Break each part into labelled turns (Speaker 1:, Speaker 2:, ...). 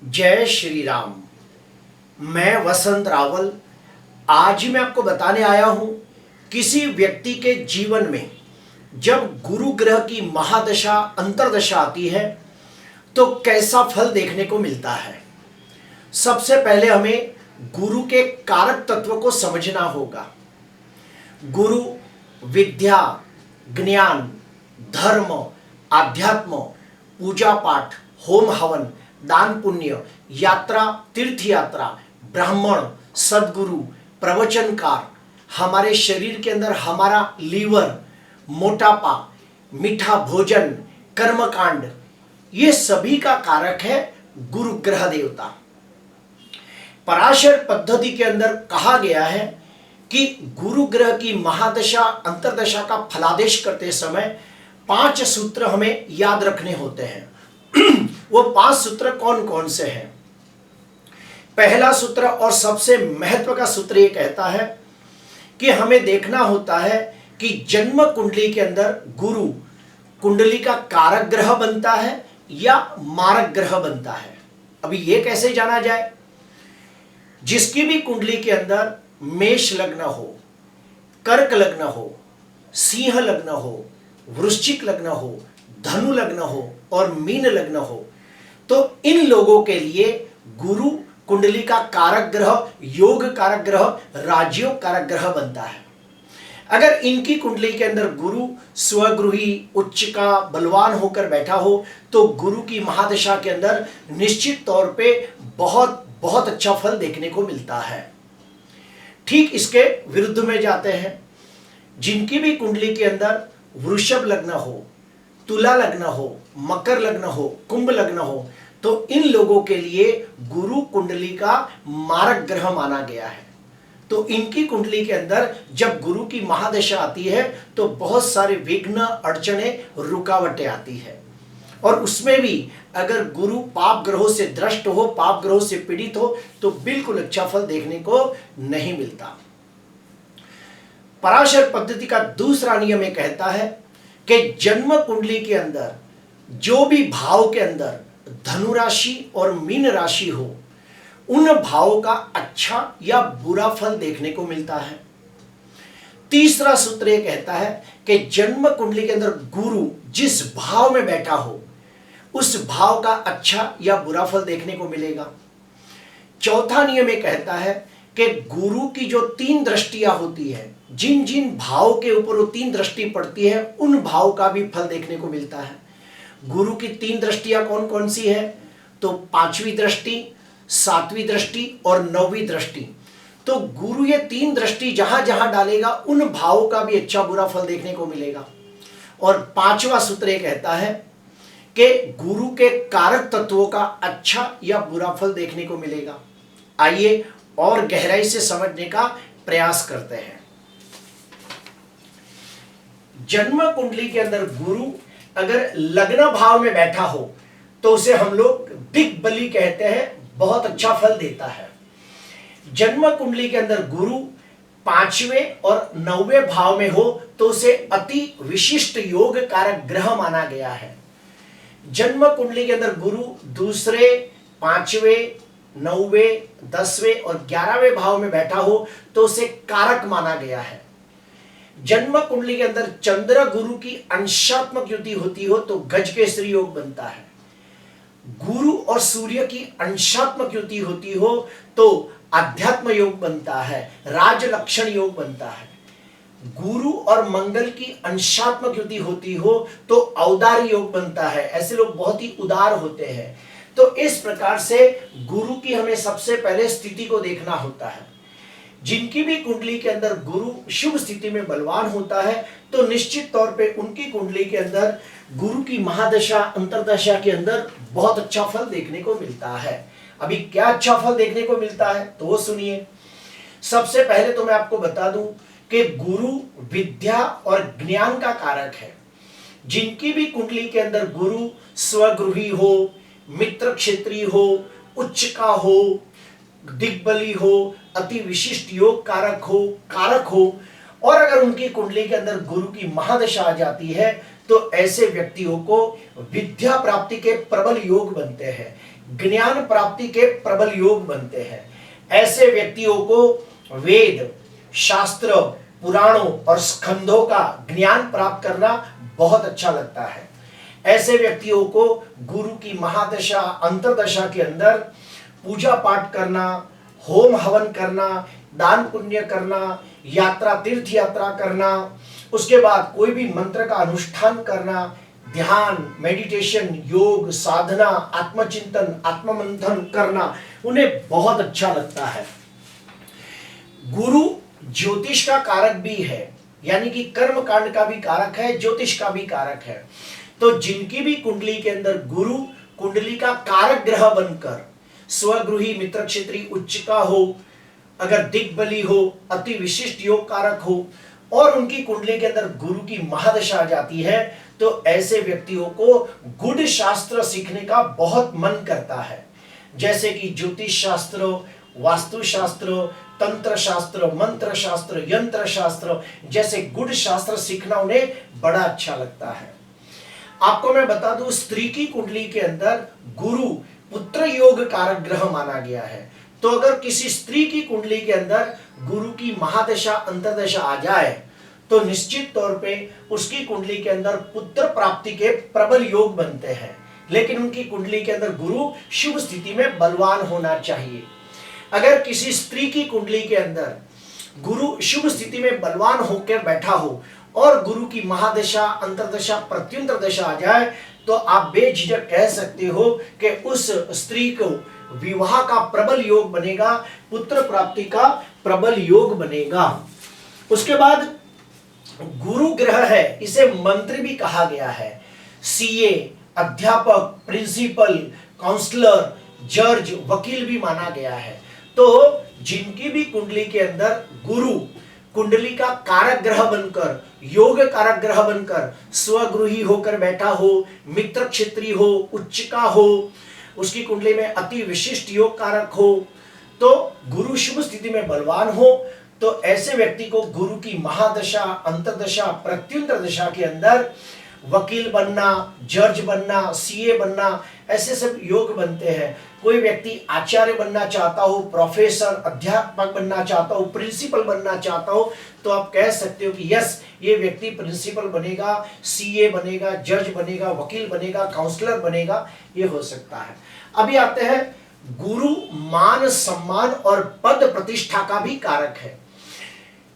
Speaker 1: जय श्री राम। मैं वसंत रावल। आज मैं आपको बताने आया हूं किसी व्यक्ति के जीवन में जब गुरु ग्रह की महादशा अंतर्दशा आती है तो कैसा फल देखने को मिलता है। सबसे पहले हमें गुरु के कारक तत्व को समझना होगा। गुरु विद्या, ज्ञान, धर्म, आध्यात्म, पूजा पाठ, होम हवन, दान पुण्य, यात्रा, तीर्थ यात्रा, ब्राह्मण, सदगुरु, प्रवचनकार, हमारे शरीर के अंदर हमारा लीवर, मोटापा, मीठा भोजन, कर्मकांड, ये सभी का कारक है गुरु ग्रह देवता। पराशर पद्धति के अंदर कहा गया है कि गुरु ग्रह की महादशा अंतर्दशा का फलादेश करते समय 5 सूत्र हमें याद रखने होते हैं। वो 5 सूत्र कौन कौन से हैं? पहला सूत्र और सबसे महत्व का सूत्र ये कहता है कि हमें देखना होता है कि जन्म कुंडली के अंदर गुरु कुंडली का कारक ग्रह बनता है या मारक ग्रह बनता है। अभी ये कैसे जाना जाए? जिसकी भी कुंडली के अंदर मेष लग्न हो, कर्क लग्न हो, सिंह लग्न हो, वृश्चिक लग्न हो, धनु लग्न हो और मीन लग्न हो, तो इन लोगों के लिए गुरु कुंडली का कारक ग्रह, योग कारक ग्रह, राजयोग कारक ग्रह बनता है। अगर इनकी कुंडली के अंदर गुरु स्वगृही, उच्च का बलवान होकर बैठा हो तो गुरु की महादशा के अंदर निश्चित तौर पे बहुत बहुत अच्छा फल देखने को मिलता है। ठीक इसके विरुद्ध में जाते हैं। जिनकी भी कुंडली के अंदर वृषभ लग्न हो, तुला लग्न हो, मकर लग्न हो, कुंभ लग्न हो, तो इन लोगों के लिए गुरु कुंडली का मारक ग्रह माना गया है। तो इनकी कुंडली के अंदर जब गुरु की महादशा आती है तो बहुत सारे विघ्न, अड़चने, रुकावटें आती है। और उसमें भी अगर गुरु पाप ग्रहों से द्रष्ट हो, पाप ग्रहों से पीड़ित हो तो बिल्कुल अच्छा फल देखने को नहीं मिलता। पराशर पद्धति का दूसरा नियम यह कहता है कि जन्म कुंडली के अंदर जो भी भाव के अंदर धनु राशि और मीन राशि हो, उन भावों का अच्छा या बुरा फल देखने को मिलता है। तीसरा सूत्र यह कहता है कि जन्म कुंडली के अंदर गुरु जिस भाव में बैठा हो उस भाव का अच्छा या बुरा फल देखने को मिलेगा। चौथा नियम यह कहता है कि गुरु की जो 3 दृष्टियां होती है, जिन जिन भाव के ऊपर वो 3 दृष्टि पड़ती है उन भाव का भी फल देखने को मिलता है। गुरु की 3 दृष्टियां कौन कौन सी है? तो 5वीं दृष्टि, 7वीं दृष्टि और 9वीं दृष्टि। तो गुरु ये 3 दृष्टि जहां जहां डालेगा उन भावों का भी अच्छा बुरा फल देखने को मिलेगा। और 5वां सूत्र ये कहता है कि गुरु के कारक तत्वों का अच्छा या बुरा फल देखने को मिलेगा। आइए और गहराई से समझने का प्रयास करते हैं। जन्म कुंडली के अंदर गुरु अगर लग्न भाव में बैठा हो तो उसे हम लोग दिग्बली कहते हैं, बहुत अच्छा फल देता है। जन्म कुंडली के अंदर गुरु 5वें और 9वें भाव में हो तो उसे अति विशिष्ट योग कारक ग्रह माना गया है। जन्म कुंडली के अंदर गुरु दूसरे, 5वें, 9वें, 10वें और 11वें भाव में बैठा हो तो उसे कारक माना गया है। जन्म कुंडली के अंदर चंद्र गुरु की अंशात्मक युति होती हो तो गजकेसरी योग बनता है। गुरु और सूर्य की अंशात्मक युति होती हो तो अध्यात्म योग बनता है, राजलक्षण योग बनता है। गुरु और मंगल की अंशात्मक युति होती हो तो औदार्य योग बनता है। ऐसे लोग बहुत ही उदार होते हैं। तो इस प्रकार से गुरु की हमें सबसे पहले स्थिति को देखना होता है। जिनकी भी कुंडली के अंदर गुरु शुभ स्थिति में बलवान होता है तो निश्चित तौर पे उनकी कुंडली के अंदर गुरु की महादशा अंतर्दशा के अंदर बहुत अच्छा फल देखने को मिलता है। अभी क्या अच्छा फल देखने को मिलता है तो वो सुनिए। सबसे पहले तो मैं आपको बता दूं कि गुरु विद्या और ज्ञान का कारक है। जिनकी भी कुंडली के अंदर गुरु स्वगृही हो, मित्र क्षेत्रीय हो, उच्च का हो, दिग्बली हो, अति विशिष्ट योग कारक हो और अगर उनकी कुंडली के अंदर गुरु की महादशा आ जाती है तो ऐसे व्यक्तियों को विद्या प्राप्ति के प्रबल योग बनते हैं, ज्ञान प्राप्ति के प्रबल योग बनते हैं। ऐसे व्यक्तियों को वेद, शास्त्र, पुराणों और स्कंधों का ज्ञान प्राप्त करना बहुत अच्छा लगता है। ऐसे व्यक्तियों को गुरु की महादशा अंतरदशा के अंदर पूजा पाठ करना, होम हवन करना, दान पुण्य करना, यात्रा तीर्थ यात्रा करना, उसके बाद कोई भी मंत्र का अनुष्ठान करना, ध्यान, मेडिटेशन, योग, साधना, आत्मचिंतन, आत्ममंथन करना उन्हें बहुत अच्छा लगता है। गुरु ज्योतिष का कारक भी है, यानी कि कर्म कांड का भी कारक है, ज्योतिष का भी कारक है। तो जिनकी भी कुंडली के अंदर गुरु कुंडली का कारक ग्रह बनकर स्वगृही, मित्र क्षेत्री, उच्च का हो, अगर दिग्बली हो, अति विशिष्ट योग कारक हो और उनकी कुंडली के अंदर गुरु की महादशा आ जाती है, तो ऐसे व्यक्तियों को गुड़ शास्त्र सीखने का बहुत मन करता है। जैसे कि ज्योतिष शास्त्र, वास्तु शास्त्र, तंत्र शास्त्र, मंत्र शास्त्र, यंत्र शास्त्र जैसे गुड़ शास्त्र सीखना उन्हें बड़ा अच्छा लगता है। आपको मैं बता दूं, स्त्री की कुंडली के अंदर गुरु पुत्र योग कारक ग्रह माना गया है। तो अगर किसी स्त्री की कुंडली के अंदर गुरु की महादशा अंतरदशा आ जाए तो निश्चित तौर पे उसकी कुंडली के अंदर पुत्र प्राप्ति के प्रबल योग बनते हैं। लेकिन उनकी कुंडली के अंदर गुरु शुभ स्थिति में बलवान होना चाहिए। अगर किसी स्त्री की कुंडली के अंदर गुरु शुभ स्थिति में बलवान होकर बैठा हो और गुरु की महादशा अंतरदशा प्रत्युंतर दशा आ जाए तो आप बेझिझक कह सकते हो कि उस स्त्री को विवाह का प्रबल योग बनेगा, पुत्र प्राप्ति का प्रबल योग बनेगा। उसके बाद गुरु ग्रह है, इसे मंत्री भी कहा गया है। सीए, अध्यापक, प्रिंसिपल, काउंसलर, जज, वकील भी माना गया है। तो जिनकी भी कुंडली के अंदर गुरु कुंडली का कारक ग्रह बनकर, योग कारक ग्रह बनकर स्वगृही होकर बैठा हो, मित्र क्षेत्री हो, उच्च का हो, उसकी कुंडली में अति विशिष्ट योग कारक हो, तो गुरु शुभ स्थिति में बलवान हो, तो ऐसे व्यक्ति को गुरु की महादशा अंतरदशा प्रत्युंतर दशा के अंदर वकील बनना, जज बनना, सीए बनना, ऐसे सब योग बनते हैं। कोई व्यक्ति आचार्य बनना चाहता हो, प्रोफेसर, अध्यापक बनना चाहता हो, प्रिंसिपल बनना चाहता हो, तो आप कह सकते हो कि यस, ये व्यक्ति प्रिंसिपल बनेगा, सीए बनेगा, जज बनेगा, वकील बनेगा, काउंसलर बनेगा, ये हो सकता है। अभी आते हैं, गुरु मान, सम्मान और पद प्रतिष्ठा का भी कारक है।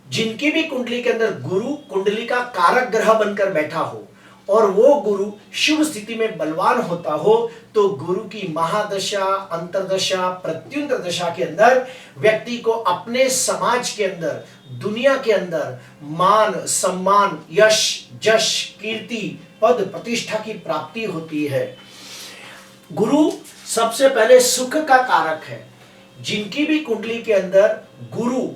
Speaker 1: जिनकी भी कुंडली के अंदर गुरु कुंडली का कारक ग्रह बनकर बैठा हो और वो गुरु शुभ स्थिति में बलवान होता हो, तो गुरु की महादशा अंतरदशा प्रत्युंतर दशा के अंदर व्यक्ति को अपने समाज के अंदर, दुनिया के अंदर मान, सम्मान, यश, जश, कीर्ति, पद प्रतिष्ठा की प्राप्ति होती है। गुरु सबसे पहले सुख का कारक है। जिनकी भी कुंडली के अंदर गुरु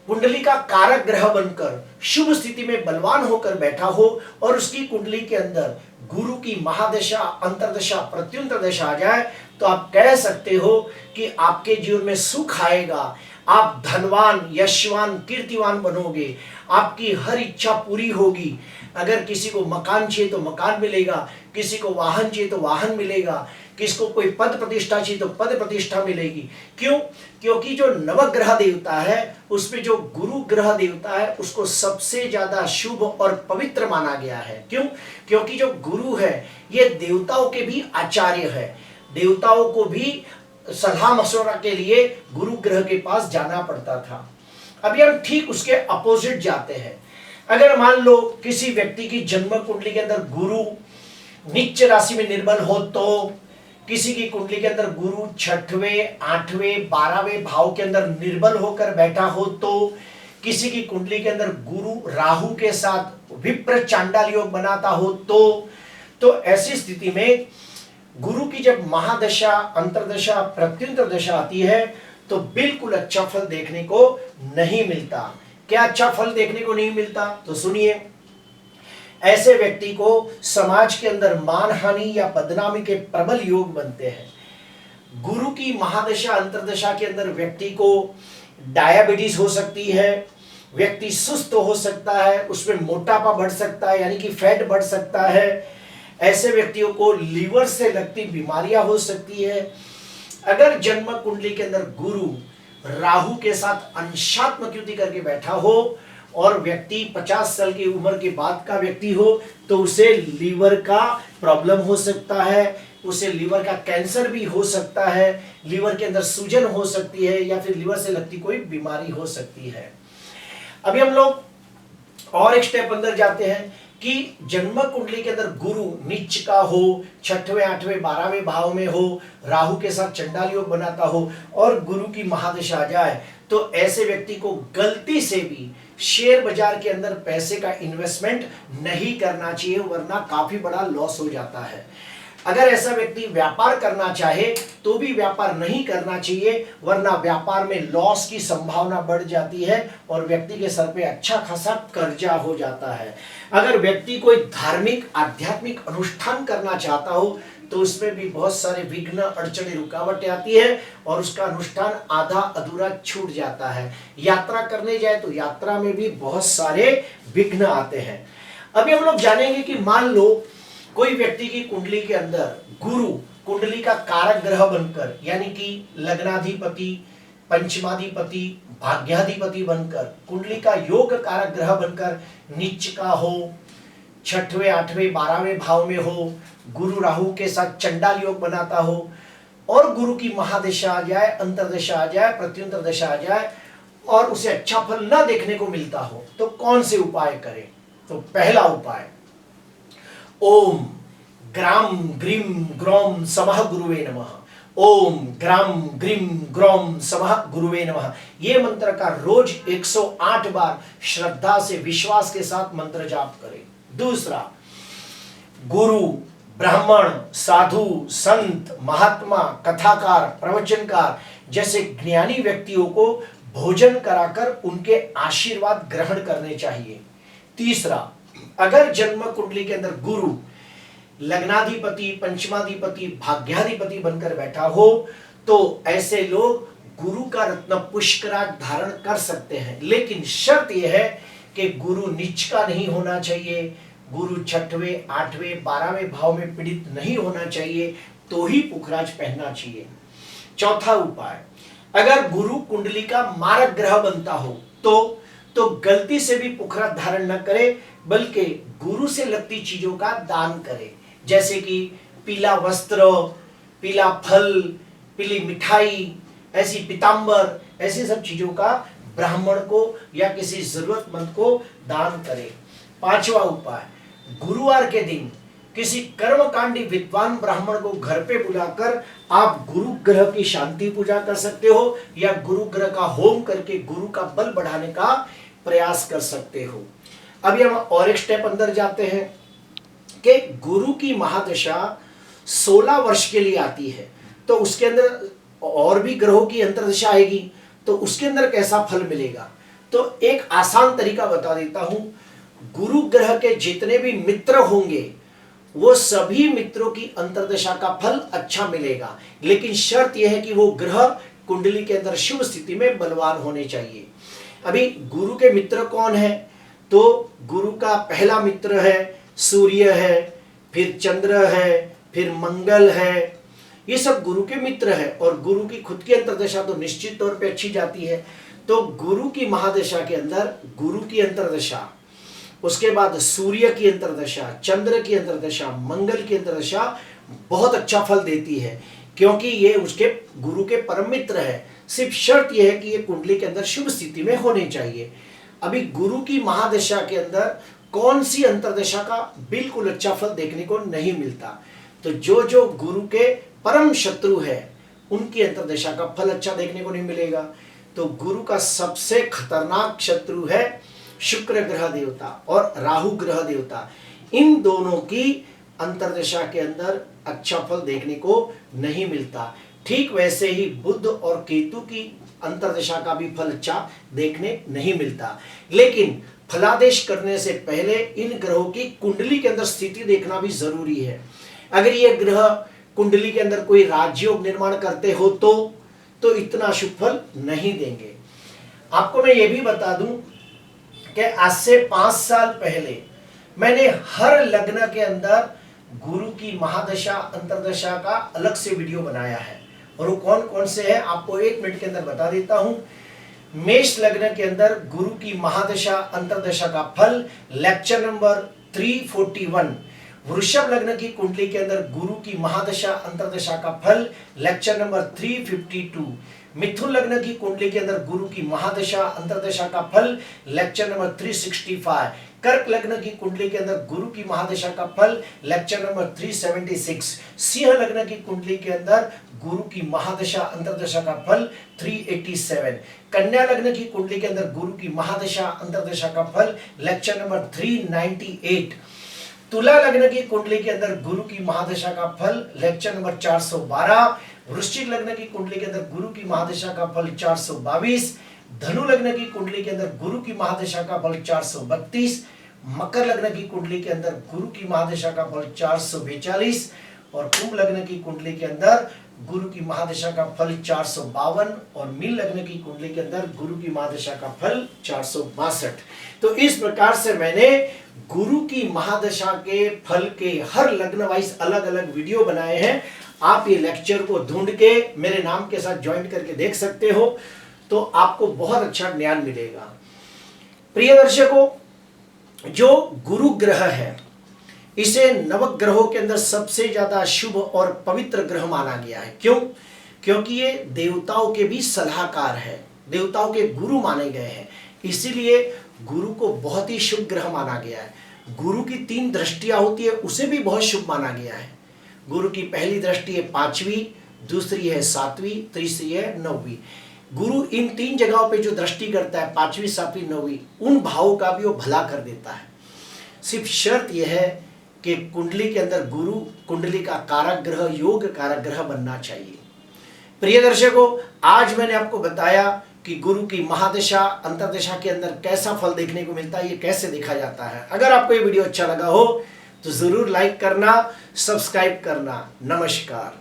Speaker 1: कुंडली का कारक ग्रह बनकर शुभ स्थिति में बलवान होकर बैठा हो और उसकी कुंडली के अंदर गुरु की महादशा अंतरदशा प्रत्युंतर दशा आ जाए, तो आप कह सकते हो कि आपके जीवन में सुख आएगा, आप धनवान, यशवान, कीर्तिवान बनोगे, आपकी हर इच्छा पूरी होगी। अगर किसी को मकान चाहिए तो मकान मिलेगा, किसी को वाहन चाहिए तो वाहन मिलेगा, किसी को कोई पद प्रतिष्ठा चाहिए तो पद प्रतिष्ठा मिलेगी। क्यों? क्योंकि जो नवग्रह देवता है उसमें जो गुरु ग्रह देवता है उसको सबसे ज्यादा शुभ और पवित्र माना गया है। क्यों? क्योंकि जो गुरु है ये देवताओं के भी आचार्य है। देवताओं को भी सलाह मशवरा के लिए गुरु ग्रह के पास जाना पड़ता था। अभी हम ठीक उसके अपोजिट जाते हैं। अगर मान लो किसी व्यक्ति की जन्म कुंडली के अंदर गुरु नीच राशि में निर्बल हो, तो किसी की कुंडली के अंदर गुरु 6वें, 8वें, 12वें भाव के अंदर निर्बल होकर बैठा हो, तो किसी की कुंडली के अंदर गुरु राहु के साथ विप्र चांडाल योग बनाता हो, तो ऐसी स्थिति में गुरु की जब महादशा अंतरदशा प्रत्युंतर दशा आती है तो बिल्कुल अच्छा फल देखने को नहीं मिलता। क्या अच्छा फल देखने को नहीं मिलता? तो सुनिए, ऐसे व्यक्ति को समाज के अंदर मानहानि या बदनामी के प्रबल योग बनते हैं। गुरु की महादशा अंतरदशा के अंदर व्यक्ति को डायबिटीज हो सकती है, व्यक्ति सुस्त हो सकता है, उसमें मोटापा बढ़ सकता है यानी कि फैट बढ़ सकता है। ऐसे व्यक्तियों को लीवर से लगती बीमारियां हो सकती है। अगर जन्म कुंडली के अंदर गुरु राहु के साथ अंशात्मक युति करके बैठा हो और व्यक्ति 50 साल की उम्र के बाद का व्यक्ति हो तो उसे लीवर का प्रॉब्लम हो सकता है, उसे लीवर का कैंसर भी हो सकता है, लीवर के अंदर सूजन हो सकती है या फिर लीवर से लगती कोई बीमारी हो सकती है। अभी हम लोग और एक स्टेप अंदर जाते हैं कि जन्म कुंडली के अंदर गुरु नीच का हो, 6वें 8वें 12वें भाव में हो, राहु के साथ चंडाल योग बनाता हो और गुरु की महादशा आ जाए तो ऐसे व्यक्ति को गलती से भी शेयर बाजार के अंदर पैसे का इन्वेस्टमेंट नहीं करना चाहिए, वरना काफी बड़ा लॉस हो जाता है। अगर ऐसा व्यक्ति व्यापार करना चाहे तो भी व्यापार नहीं करना चाहिए, वरना व्यापार में लॉस की संभावना बढ़ जाती है और व्यक्ति के सर पे अच्छा खासा कर्जा हो जाता है। अगर व्यक्ति कोई धार्मिक आध्यात्मिक अनुष्ठान करना चाहता हो तो उसमें भी बहुत सारे विघ्न अड़चने रुकावटें आती है और उसका अनुष्ठान आधा अधूरा छूट जाता है। यात्रा करने जाए तो यात्रा में भी बहुत सारे विघ्न आते हैं। अभी हम लोग जानेंगे कि मान लो कोई व्यक्ति की कुंडली के अंदर गुरु कुंडली का कारक ग्रह बनकर यानी कि लग्नाधिपति, पंचमाधिपति, भाग्याधिपति बनकर, कुंडली का योग कारक ग्रह बनकर नीच का हो, 6वें 8वें 12वें भाव में हो, गुरु राहु के साथ चंडाल योग बनाता हो और गुरु की महादशा आ जाए, अंतरदशा आ जाए, प्रत्युंतर दशा आ जाए और उसे अच्छा फल न देखने को मिलता हो तो कौन से उपाय करें? तो पहला उपाय, ओम ग्राम ग्रीम ग्रोम समः गुरुवे नमः, ओम ग्राम ग्रीम ग्रोम समः गुरुवे नमः। ये मंत्र का रोज 108 बार श्रद्धा से विश्वास के साथ मंत्र जाप करें। दूसरा, गुरु ब्राह्मण साधु संत महात्मा कथाकार प्रवचनकार जैसे ज्ञानी व्यक्तियों को भोजन कराकर उनके आशीर्वाद ग्रहण करने चाहिए। तीसरा, अगर जन्म कुंडली के अंदर गुरु लग्नाधिपति, पंचमाधिपति, भाग्याधिपति बनकर बैठा हो तो ऐसे लोग गुरु का रत्न पुष्कराज धारण कर सकते हैं, लेकिन शर्त यह है कि गुरु नीच का नहीं होना चाहिए, गुरु 6वें 8वें 12वें भाव में पीड़ित नहीं होना चाहिए तो ही पुखराज पहनना चाहिए। चौथा उपाय, अगर गुरु कुंडली का मारक ग्रह बनता हो तो गलती से भी पुखराज धारण न करे, बल्कि गुरु से लगती चीजों का दान करे, जैसे कि पीला वस्त्र, पीला फल, पीली मिठाई, ऐसी पीतांबर, ऐसी सब चीजों का ब्राह्मण को या किसी जरूरतमंद को दान करे। पांचवा उपाय, गुरुवार के दिन किसी कर्मकांडी विद्वान ब्राह्मण को घर पे बुलाकर आप गुरु ग्रह की शांति पूजा कर सकते हो या गुरु ग्रह का होम करके गुरु का बल बढ़ाने का प्रयास कर सकते हो। अभी हम और एक स्टेप अंदर जाते हैं कि गुरु की महादशा 16 वर्ष के लिए आती है तो उसके अंदर और भी ग्रहों की अंतर्दशा आएगी तो उसके अंदर कैसा फल मिलेगा। तो एक आसान तरीका बता देता हूं, गुरु ग्रह के जितने भी मित्र होंगे वो सभी मित्रों की अंतर्दशा का फल अच्छा मिलेगा, लेकिन शर्त यह है कि वो ग्रह कुंडली के अंदर शुभ स्थिति में बलवान होने चाहिए। अभी गुरु के मित्र कौन है? तो गुरु का पहला मित्र है सूर्य है, फिर चंद्र है, फिर मंगल है, ये सब गुरु के मित्र है और गुरु की खुद की अंतर्दशा तो निश्चित तौर पे अच्छी जाती है। तो गुरु की महादशा के अंदर गुरु की अंतर्दशा, उसके बाद सूर्य की अंतर्दशा, चंद्र की अंतर्दशा, मंगल की अंतर्दशा बहुत अच्छा फल देती है क्योंकि ये उसके गुरु के परम मित्र है। सिर्फ शर्त यह है कि ये कुंडली के अंदर शुभ स्थिति में होने चाहिए। अभी गुरु की महादशा के अंदर कौन सी अंतर्दशा का बिल्कुल अच्छा फल देखने को नहीं मिलता, तो जो गुरु के परम शत्रु है उनकी अंतर्दशा का फल अच्छा देखने को नहीं मिलेगा। तो गुरु का सबसे खतरनाक शत्रु है शुक्र ग्रह देवता और राहु ग्रह देवता, इन दोनों की अंतर्दशा के अंदर अच्छा फल देखने को नहीं मिलता। ठीक वैसे ही बुध और केतु की अंतर्दशा का भी फल अच्छा देखने नहीं मिलता, लेकिन फलादेश करने से पहले इन ग्रहों की कुंडली के अंदर स्थिति देखना भी जरूरी है। अगर ये ग्रह कुंडली के अंदर कोई राजयोग निर्माण करते हो तो इतना शुभ फल नहीं देंगे। आपको मैं ये भी बता दूं कि आज से 5 साल पहले मैंने हर लग्न के अंदर गुरु की महादशा अंतरदशा का अलग से वीडियो बनाया है, और वो कौन कौन से हैं आपको 1 मिनट के अंदर बता देता हूं। मेष लग्न के अंदर गुरु की महादशा अंतरदशा का फल लेक्चर नंबर 341। वृषभ लग्न की कुंडली के अंदर गुरु की महादशा अंतरदशा का फल लेक्चर नंबर 352। मिथुन लग्न की कुंडली के अंदर गुरु की महादशा अंतरदशा का फल लेक्चर नंबर 365। कर्क लग्न की कुंडली के अंदर गुरु की महादशा का फल लेक्चर नंबर 376। सिंह लग्न की कुंडली के अंदर गुरु की महादशा अंतरदशा का फल 387। कन्या लग्न की कुंडली के अंदर गुरु की महादशा अंतरदशा का फल लेक्चर नंबर 398। तुला लग्न की कुंडली के अंदर गुरु की महादशा का फल लेक्चर नंबर 412। वृश्चिक लग्न की कुंडली के अंदर गुरु की महादशा का फल 422। धनु लग्न की कुंडली के अंदर गुरु की महादशा का फल 432। मकर लग्न की कुंडली के अंदर गुरु की महादशा का फल 442। और कुंभ लग्न की कुंडली के अंदर गुरु की महादशा का फल 452। और मीन लग्न की कुंडली के अंदर गुरु की महादशा का फल 462। तो इस प्रकार से मैंने गुरु की महादशा के फल के हर लग्न वाइज अलग अलग वीडियो बनाए हैं। आप ये लेक्चर को ढूंढ के मेरे नाम के साथ ज्वाइन करके देख सकते हो, तो आपको बहुत अच्छा ज्ञान मिलेगा। प्रिय दर्शकों, जो गुरु ग्रह है इसे नवग्रहों के अंदर सबसे ज्यादा शुभ और पवित्र ग्रह माना गया है। क्यों? क्योंकि ये देवताओं के भी सलाहकार है, देवताओं के गुरु माने गए हैं, इसीलिए गुरु को बहुत ही शुभ ग्रह माना गया है। गुरु की 3 दृष्टियां होती है, उसे भी बहुत शुभ माना गया है। गुरु की पहली दृष्टि है 5वीं, दूसरी है 7वीं, तीसरी है 9वीं। गुरु इन 3 जगहों पे जो दृष्टि करता है, 5वीं, 7वीं, 9वीं, उन भावों का भी वो भला कर देता है। सिर्फ शर्त यह है कि कुंडली के अंदर गुरु कुंडली का कारक ग्रह, योग कारक ग्रह बनना चाहिए। प्रिय दर्शकों, आज मैंने आपको बताया कि गुरु की महादशा अंतरदशा के अंदर कैसा फल देखने को मिलता है, ये कैसे देखा जाता है। अगर आपको ये वीडियो अच्छा लगा हो तो जरूर लाइक करना, सब्सक्राइब करना। नमस्कार।